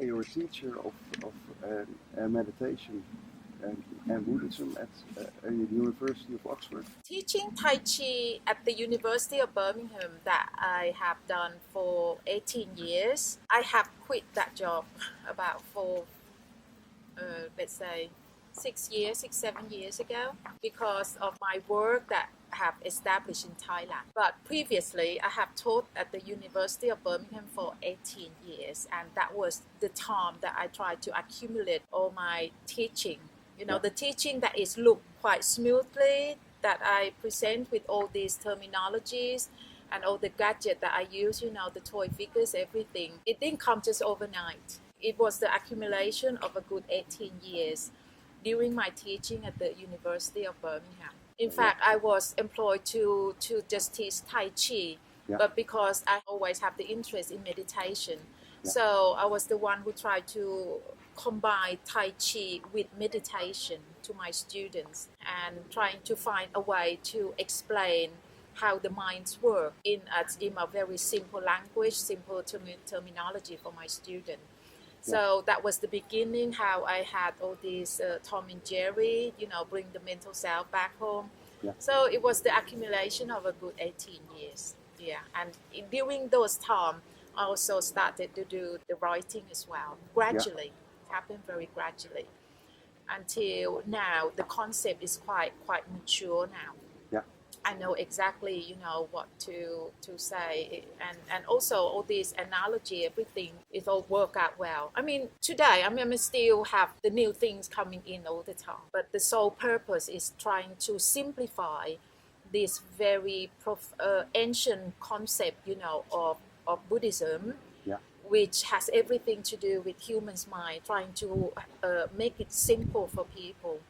you're a teacher of meditation and Buddhism at the University of Oxford. Teaching Tai Chi at the University of Birmingham that I have done for 18 years. I have quit that job about for, let's say, 7 years ago because of my work that I have established in Thailand. But previously, I have taught at the University of Birmingham for 18 years, and that was the time that I tried to accumulate all my teaching. The teaching that is looked quite smoothly, that I present with all these terminologies and all the gadget that I use, the toy figures, everything. It didn't come just overnight. It was the accumulation of a good 18 years during my teaching at the University of Birmingham. In fact, I was employed to just teach Tai Chi, but because I always have the interest in meditation, so I was the one who tried to combine Tai Chi with meditation to my students and trying to find a way to explain how the minds work in a very simple language, simple terminology for my students. So that was the beginning, how I had all these Tom and Jerry, bring the mental self back home. So it was the accumulation of a good 18 years. And during those times, I also started to do the writing as well, gradually. It happened very gradually. Until now, the concept is quite mature now. I know exactly, what to say, and also all this analogy, everything, it all work out well. I mean, today, I still have the new things coming in all the time, but the sole purpose is trying to simplify this very ancient concept, of Buddhism, which has everything to do with human's mind, trying to make it simple for people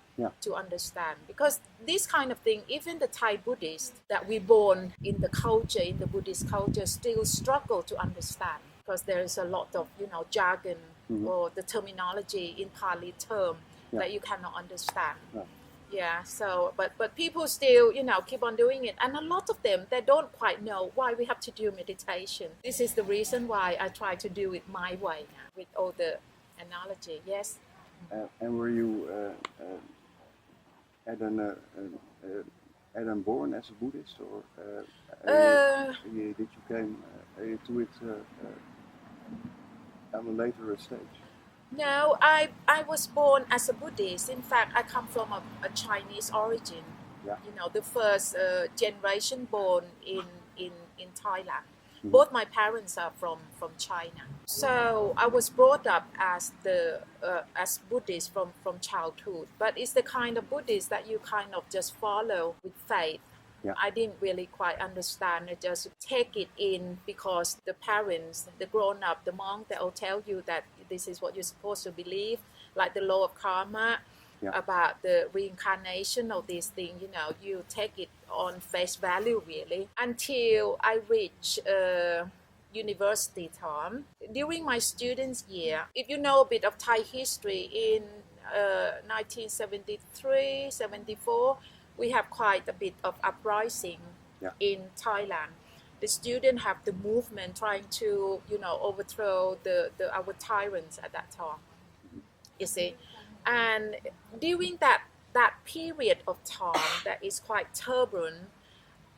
to understand. Because this kind of thing, even the Thai Buddhists that we born in the culture, in the Buddhist culture, still struggle to understand, because there is a lot of, jargon or the terminology in Pali term that you cannot understand. So, but people still, keep on doing it. And a lot of them, they don't quite know why we have to do meditation. This is the reason why I try to do it my way now, with all the analogy. Yes? And were you born as a Buddhist, or did you came to it on a later stage? No, I was born as a Buddhist. In fact, I come from a Chinese origin. The first generation born in Thailand. Both my parents are from China. So I was brought up as Buddhist from childhood. But it's the kind of Buddhist that you kind of just follow with faith. I didn't really quite understand. I just take it in because the parents, the grown-up, the monk, they'll tell you that this is what you're supposed to believe, like the law of karma, about the reincarnation of this thing. You take it on face value, really, until I reach university time. During my students' year, if you know a bit of Thai history, in 1973, 74, we have quite a bit of uprising in Thailand. The students have the movement trying to, overthrow our tyrants at that time. You see, and during that period of time that is quite turbulent,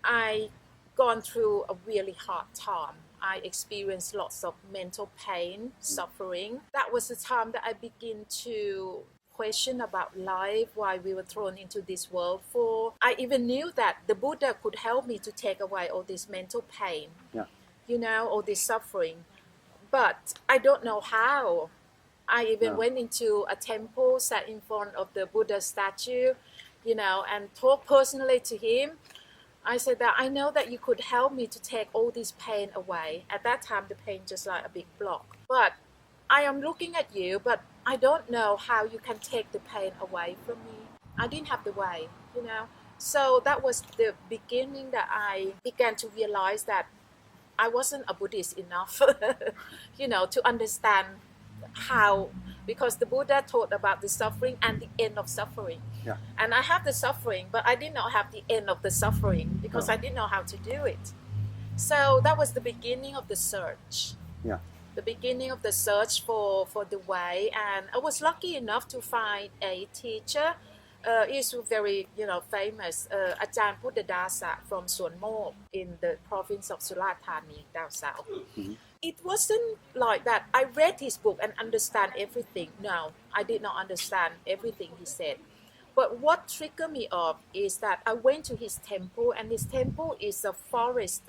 I gone through a really hard time. I experienced lots of mental pain, suffering. That was the time that I begin to question about life, why we were thrown into this world for. I even knew that the Buddha could help me to take away all this mental pain, all this suffering. But I don't know how. I even went into a temple, sat in front of the Buddha statue, and talked personally to him. I said that I know that you could help me to take all this pain away. At that time, the pain just like a big block. But I am looking at you, but I don't know how you can take the pain away from me. I didn't have the way, So that was the beginning that I began to realize that I wasn't a Buddhist enough, to understand how, because the Buddha taught about the suffering and the end of suffering. And I have the suffering, but I did not have the end of the suffering because I didn't know how to do it. So that was the beginning of the search. the beginning of the search for the way, and I was lucky enough to find a teacher. He's very famous, Ajahn Buddhadasa from Suan Mok in the province of Sulathani down south. Mm-hmm. It wasn't like that. I read his book and understand everything. No, I did not understand everything he said. But what triggered me off is that I went to his temple, and his temple is a forest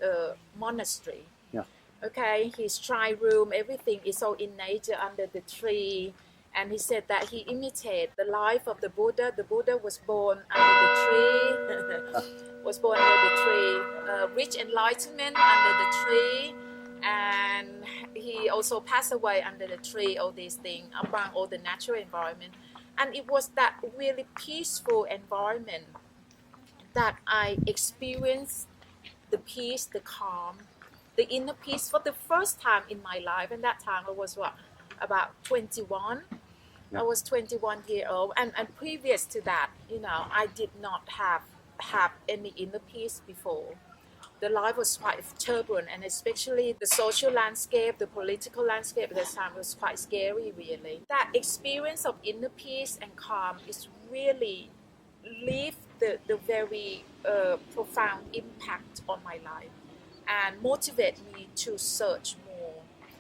monastery. Yeah. Okay, his shrine room, everything is all in nature under the tree. And he said that he imitated the life of the Buddha. The Buddha was born under the tree, was born under the tree, reached enlightenment under the tree, and he also passed away under the tree, all these things, among all the natural environment. And it was that really peaceful environment that I experienced the peace, the calm, the inner peace for the first time in my life. And that time I was about 21. Yeah. I was 21 years old, and previous to that, I did not have any inner peace before. The life was quite turbulent, and especially the social landscape, the political landscape at the time was quite scary, really. That experience of inner peace and calm is really leave the very profound impact on my life and motivate me to search more.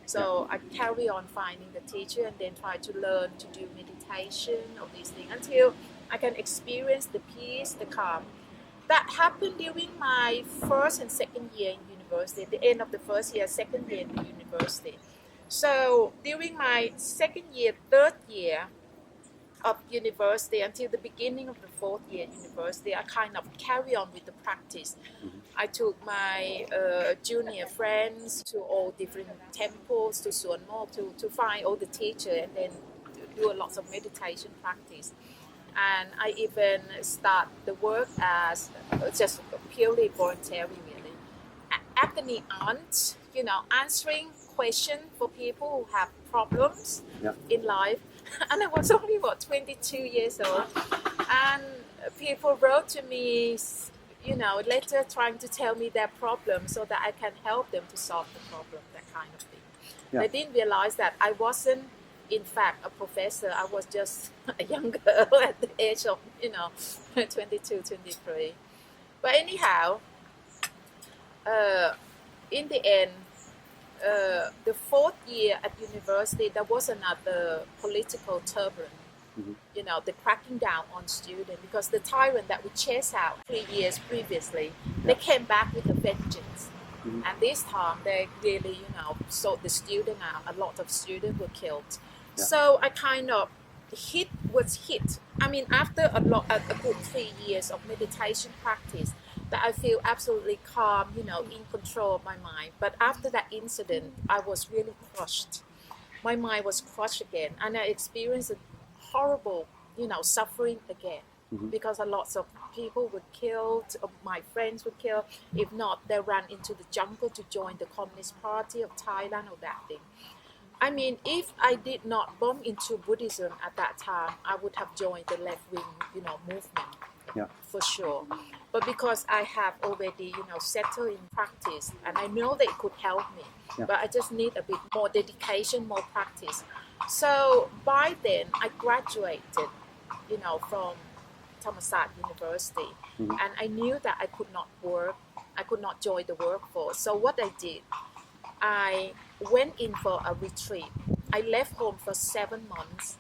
So I carry on finding the teacher and then try to learn to do meditation or these things until I can experience the peace, the calm. That happened during my first and second year in university, the end of the first year, second year in the university. So during my second year, third year of university until the beginning of the fourth year university, I kind of carry on with the practice. Mm-hmm. I took my junior friends to all different temples, to Suan Mok, to find all the teachers and then do a lot of meditation practice. And I even start the work as just purely voluntary, really. Agony aunt, answering questions for people who have problems in life. And I was only 22 years old, and people wrote to me, later trying to tell me their problem so that I can help them to solve the problem, that kind of thing. Yeah. I didn't realize that I wasn't, in fact, a professor. I was just a young girl at the age of, 22, 23. But anyhow, in the end, the fourth year at university, there was another political turbulence. Mm-hmm. The cracking down on students, because the tyrant that we chased out 3 years previously, they came back with a vengeance. Mm-hmm. And this time they really, sold the student out. A lot of students were killed. Yeah. So I kind of was hit. I mean, after a good 3 years of meditation practice, that I feel absolutely calm, in control of my mind. But after that incident, I was really crushed. My mind was crushed again, and I experienced a horrible, suffering again. Mm-hmm. Because a lot of people were killed, my friends were killed. If not, they ran into the jungle to join the Communist Party of Thailand or that thing. I mean, if I did not bump into Buddhism at that time, I would have joined the left-wing, movement. Yeah. For sure. But because I have already, settled in practice, and I know that it could help me, but I just need a bit more dedication, more practice. So by then, I graduated, from Thammasat University, mm-hmm. and I knew that I could not work, I could not join the workforce. So what I did, I went in for a retreat. I left home for 7 months,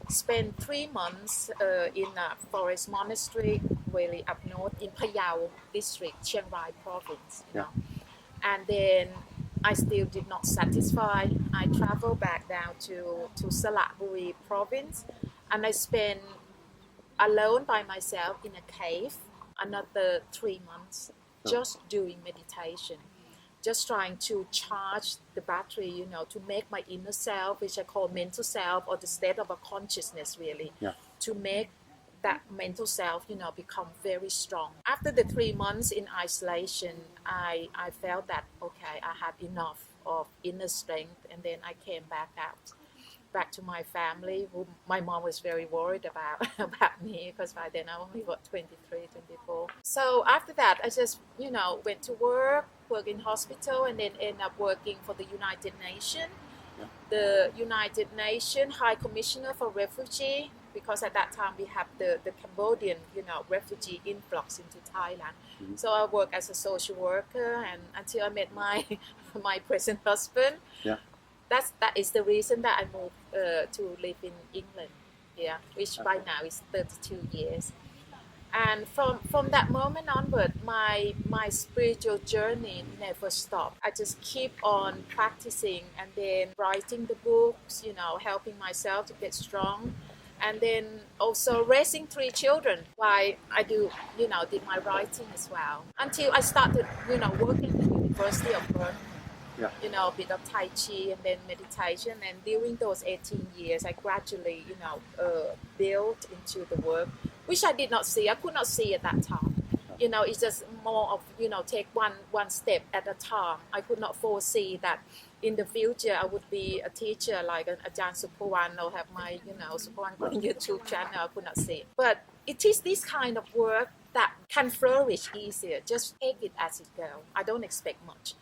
spent 3 months in a forest monastery, really up north in Phayao district, Chiang Rai province. And then I still did not satisfy. I traveled back down to Salaya province, and I spent alone by myself in a cave another 3 months, just doing meditation. Just trying to charge the battery, to make my inner self, which I call mental self, or the state of a consciousness, really, to make that mental self, become very strong. After the 3 months in isolation, I felt that, okay, I had enough of inner strength, and then I came back to my family, who my mom was very worried about me, because by then I only was 23, 24. So after that, I just, went to work in hospital, and then end up working for the United Nations the United Nations High Commissioner for Refugee, because at that time we have the Cambodian, refugee influx into Thailand. So I work as a social worker, and until I met my my present husband. Yeah. That is the reason that I moved to live in England. Yeah, which by now is 32 years. And from that moment onward, my spiritual journey never stopped. I just keep on practicing and then writing the books, helping myself to get strong, and then also raising 3 children while I did my writing as well. Until I started, working at the University of Birmingham. A bit of Tai Chi and then meditation. And during those 18 years, I gradually, built into the work, which I did not see. I could not see at that time. It's just more of, take one step at a time. I could not foresee that in the future I would be a teacher like an Ajahn Supawan or have my, Supawan YouTube channel. I could not see. But it is this kind of work that can flourish easier. Just take it as it goes. I don't expect much.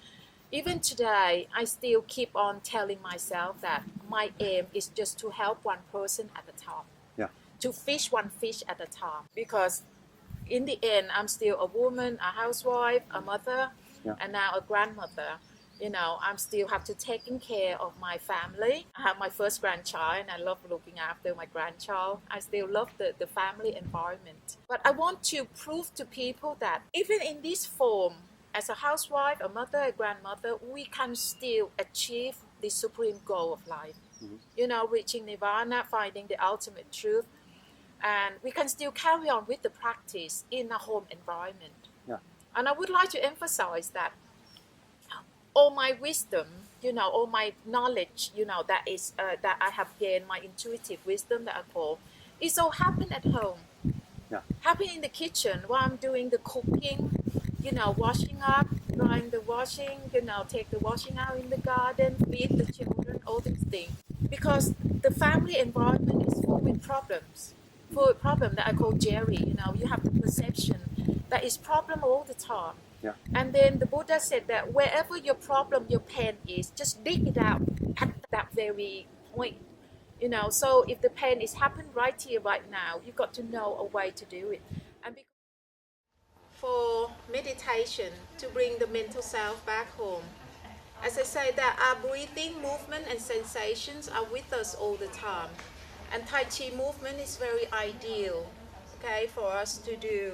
Even today, I still keep on telling myself that my aim is just to help one person at a time. Yeah. To fish one fish at a time. Because in the end, I'm still a woman, a housewife, a mother, and now a grandmother. I'm still have to taking care of my family. I have my first grandchild, and I love looking after my grandchild. I still love the family environment. But I want to prove to people that even in this form, as a housewife, a mother, a grandmother, we can still achieve the supreme goal of life. Reaching nirvana, finding the ultimate truth. And we can still carry on with the practice in a home environment. Yeah. And I would like to emphasize that all my wisdom, all my knowledge, that is that I have gained, my intuitive wisdom that I call, it all happen at home. Yeah. Happen in the kitchen while I'm doing the cooking, washing up, drying the washing, take the washing out in the garden, feed the children, all these things. Because the family environment is full with problems. Full with problem that I call Jerry. You have the perception that is problem all the time. Yeah. And then the Buddha said that wherever your problem, your pain is, just dig it out at that very point. So if the pain is happening right here, right now, you've got to know a way to do it. And for meditation, to bring the mental self back home, as I say, that our breathing, movement, and sensations are with us all the time. And Tai Chi movement is very ideal, for us to do